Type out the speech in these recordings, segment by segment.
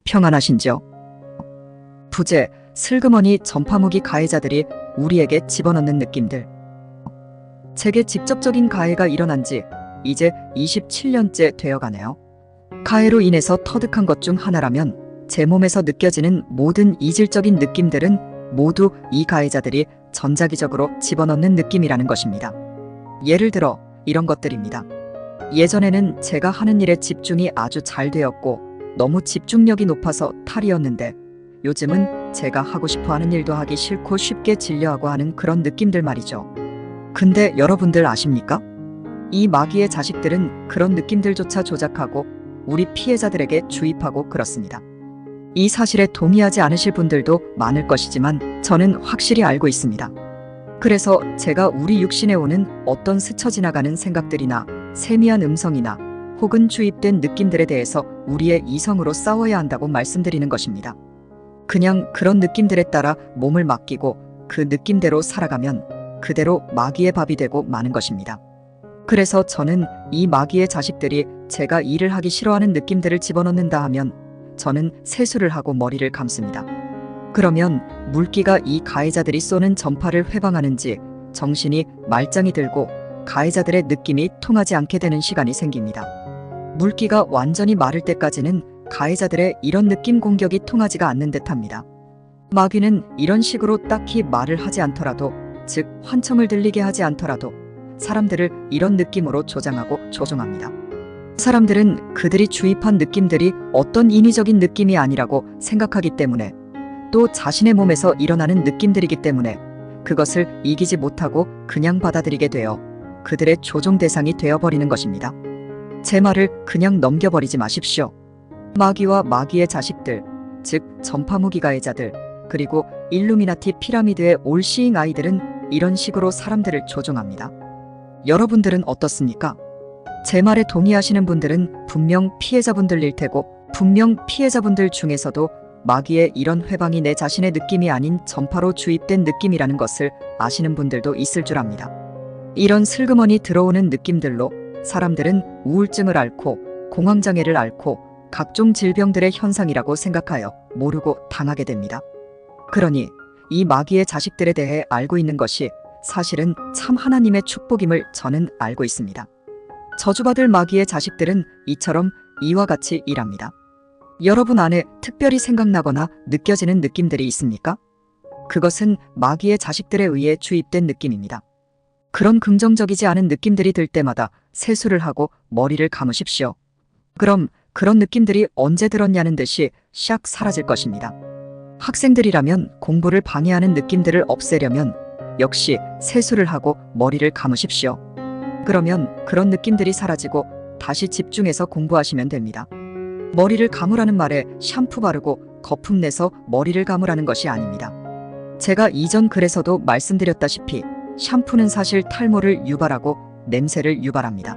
평안하신지요? 부재, 슬그머니 전파무기 가해자들이 우리에게 집어넣는 느낌들. 제게 직접적인 가해가 일어난 지 이제 27년째 되어가네요. 가해로 인해서 터득한 것 중 하나라면 제 몸에서 느껴지는 모든 이질적인 느낌들은 모두 이 가해자들이 전자기적으로 집어넣는 느낌이라는 것입니다. 예를 들어 이런 것들입니다. 예전에는 제가 하는 일에 집중이 아주 잘 되었고 너무 집중력이 높아서 탈이었는데 요즘은 제가 하고 싶어 하는 일도 하기 싫고 쉽게 질려하고 하는 그런 느낌들 말이죠. 근데 여러분들 아십니까? 이 마귀의 자식들은 그런 느낌들조차 조작하고 우리 피해자들에게 주입하고 그렇습니다. 이 사실에 동의하지 않으실 분들도 많을 것이지만 저는 확실히 알고 있습니다. 그래서 제가 우리 육신에 오는 어떤 스쳐 지나가는 생각들이나 세미한 음성이나 혹은 주입된 느낌들에 대해서 우리의 이성으로 싸워야 한다고 말씀드리는 것입니다. 그냥 그런 느낌들에 따라 몸을 맡기고 그 느낌대로 살아가면 그대로 마귀의 밥이 되고 마는 것입니다. 그래서 저는 이 마귀의 자식들이 제가 일을 하기 싫어하는 느낌들을 집어넣는다 하면 저는 세수를 하고 머리를 감습니다. 그러면 물기가 이 가해자들이 쏘는 전파를 회방하는지 정신이 말짱이 들고 가해자들의 느낌이 통하지 않게 되는 시간이 생깁니다. 물기가 완전히 마를 때까지는 가해자들의 이런 느낌 공격이 통하지가 않는 듯합니다. 마귀는 이런 식으로 딱히 말을 하지 않더라도, 즉 환청을 들리게 하지 않더라도 사람들을 이런 느낌으로 조장하고 조종합니다. 사람들은 그들이 주입한 느낌들이 어떤 인위적인 느낌이 아니라고 생각하기 때문에, 또 자신의 몸에서 일어나는 느낌들이기 때문에 그것을 이기지 못하고 그냥 받아들이게 되어 그들의 조종 대상이 되어버리는 것입니다. 제 말을 그냥 넘겨버리지 마십시오. 마귀와 마귀의 자식들, 즉 전파무기 가해자들, 그리고 일루미나티 피라미드의 올시잉 아이들은 이런 식으로 사람들을 조종합니다. 여러분들은 어떻습니까? 제 말에 동의하시는 분들은 분명 피해자분들일 테고, 분명 피해자분들 중에서도 마귀의 이런 회방이 내 자신의 느낌이 아닌 전파로 주입된 느낌이라는 것을 아시는 분들도 있을 줄 압니다. 이런 슬그머니 들어오는 느낌들로 사람들은 우울증을 앓고 공황장애를 앓고 각종 질병들의 현상이라고 생각하여 모르고 당하게 됩니다. 그러니 이 마귀의 자식들에 대해 알고 있는 것이 사실은 참 하나님의 축복임을 저는 알고 있습니다. 저주받을 마귀의 자식들은 이처럼 이와 같이 일합니다. 여러분 안에 특별히 생각나거나 느껴지는 느낌들이 있습니까? 그것은 마귀의 자식들에 의해 주입된 느낌입니다. 그런 긍정적이지 않은 느낌들이 들 때마다 세수를 하고 머리를 감으십시오. 그럼 그런 느낌들이 언제 들었냐는 듯이 샥 사라질 것입니다. 학생들이라면 공부를 방해하는 느낌들을 없애려면 역시 세수를 하고 머리를 감으십시오. 그러면 그런 느낌들이 사라지고 다시 집중해서 공부하시면 됩니다. 머리를 감으라는 말에 샴푸 바르고 거품 내서 머리를 감으라는 것이 아닙니다. 제가 이전 글에서도 말씀드렸다시피 샴푸는 사실 탈모를 유발하고 냄새를 유발합니다.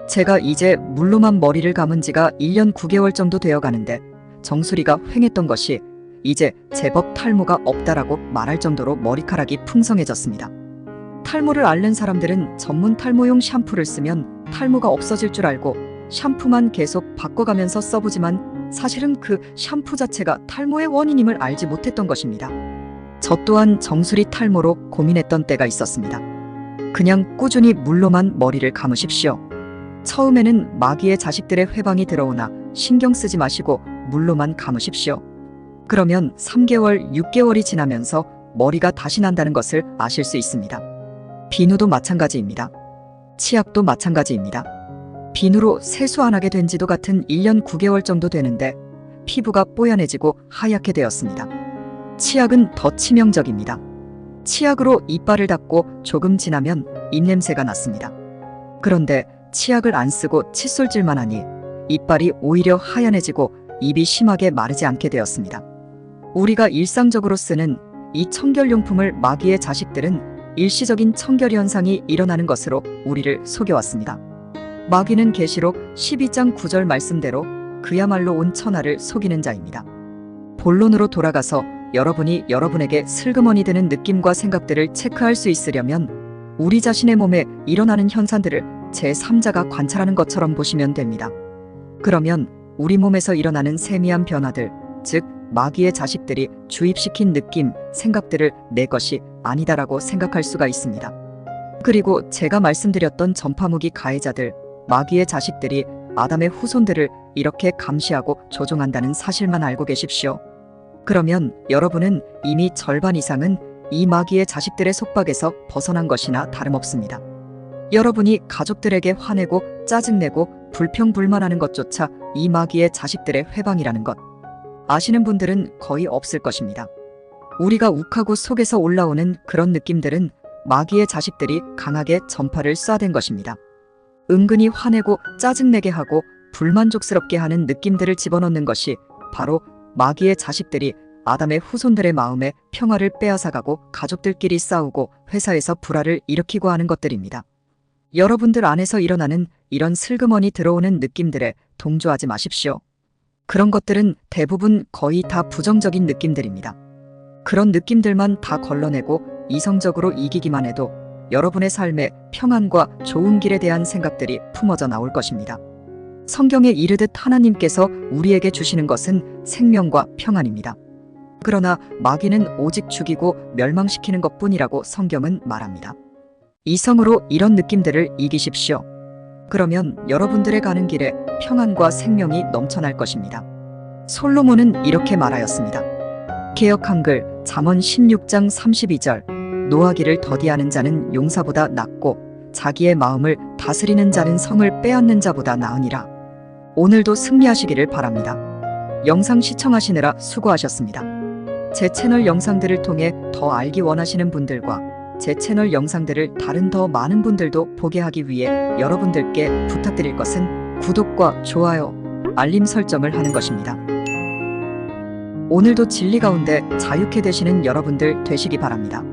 제가 이제 물로만 머리를 감은 지가 1년 9개월 정도 되어 가는데 정수리가 휑했던 것이 이제 제법 탈모가 없다라고 말할 정도로 머리카락이 풍성해졌습니다. 탈모를 앓는 사람들은 전문 탈모용 샴푸를 쓰면 탈모가 없어질 줄 알고 샴푸만 계속 바꿔가면서 써보지만 사실은 그 샴푸 자체가 탈모의 원인임을 알지 못했던 것입니다. 저 또한 정수리 탈모로 고민했던 때가 있었습니다. 그냥 꾸준히 물로만 머리를 감으십시오. 처음에는 마귀의 자식들의 회방이 들어오나 신경 쓰지 마시고 물로만 감으십시오. 그러면 3개월, 6개월이 지나면서 머리가 다시 난다는 것을 아실 수 있습니다. 비누도 마찬가지입니다. 치약도 마찬가지입니다. 비누로 세수 안 하게 된 지도 같은 1년 9개월 정도 되는데 피부가 뽀얀해지고 하얗게 되었습니다. 치약은 더 치명적입니다. 치약으로 이빨을 닦고 조금 지나면 입냄새가 났습니다. 그런데 치약을 안 쓰고 칫솔질만 하니 이빨이 오히려 하얀해지고 입이 심하게 마르지 않게 되었습니다. 우리가 일상적으로 쓰는 이 청결용품을 마귀의 자식들은 일시적인 청결 현상이 일어나는 것으로 우리를 속여왔습니다. 마귀는 계시록 12장 9절 말씀대로 그야말로 온 천하를 속이는 자입니다. 본론으로 돌아가서 여러분이 여러분에게 슬그머니 드는 느낌과 생각들을 체크할 수 있으려면 우리 자신의 몸에 일어나는 현상들을 제3자가 관찰하는 것처럼 보시면 됩니다. 그러면 우리 몸에서 일어나는 세미한 변화들, 즉 마귀의 자식들이 주입시킨 느낌, 생각들을 내 것이 아니다라고 생각할 수가 있습니다. 그리고 제가 말씀드렸던 전파무기 가해자들, 마귀의 자식들이 아담의 후손들을 이렇게 감시하고 조종한다는 사실만 알고 계십시오. 그러면 여러분은 이미 절반 이상은 이 마귀의 자식들의 속박에서 벗어난 것이나 다름없습니다. 여러분이 가족들에게 화내고 짜증내고 불평불만하는 것조차 이 마귀의 자식들의 회방이라는 것 아시는 분들은 거의 없을 것입니다. 우리가 욱하고 속에서 올라오는 그런 느낌들은 마귀의 자식들이 강하게 전파를 쏴댄 것입니다. 은근히 화내고 짜증내게 하고 불만족스럽게 하는 느낌들을 집어넣는 것이 바로 마귀의 자식들이 아담의 후손들의 마음에 평화를 빼앗아가고 가족들끼리 싸우고 회사에서 불화를 일으키고 하는 것들입니다. 여러분들 안에서 일어나는 이런 슬그머니 들어오는 느낌들에 동조하지 마십시오. 그런 것들은 대부분 거의 다 부정적인 느낌들입니다. 그런 느낌들만 다 걸러내고 이성적으로 이기기만 해도 여러분의 삶에 평안과 좋은 길에 대한 생각들이 품어져 나올 것입니다. 성경에 이르듯 하나님께서 우리에게 주시는 것은 생명과 평안입니다. 그러나 마귀는 오직 죽이고 멸망시키는 것뿐이라고 성경은 말합니다. 이성으로 이런 느낌들을 이기십시오. 그러면 여러분들의 가는 길에 평안과 생명이 넘쳐날 것입니다. 솔로몬은 이렇게 말하였습니다. 개역 한글 잠언 16장 32절 노하기를 더디하는 자는 용사보다 낫고 자기의 마음을 다스리는 자는 성을 빼앗는 자보다 나으니라. 오늘도 승리하시기를 바랍니다. 영상 시청하시느라 수고하셨습니다. 제 채널 영상들을 통해 더 알기 원하시는 분들과 제 채널 영상들을 다른 더 많은 분들도 보게 하기 위해 여러분들께 부탁드릴 것은 구독과 좋아요, 알림 설정을 하는 것입니다. 오늘도 진리 가운데 자유케 되시는 여러분들 되시기 바랍니다.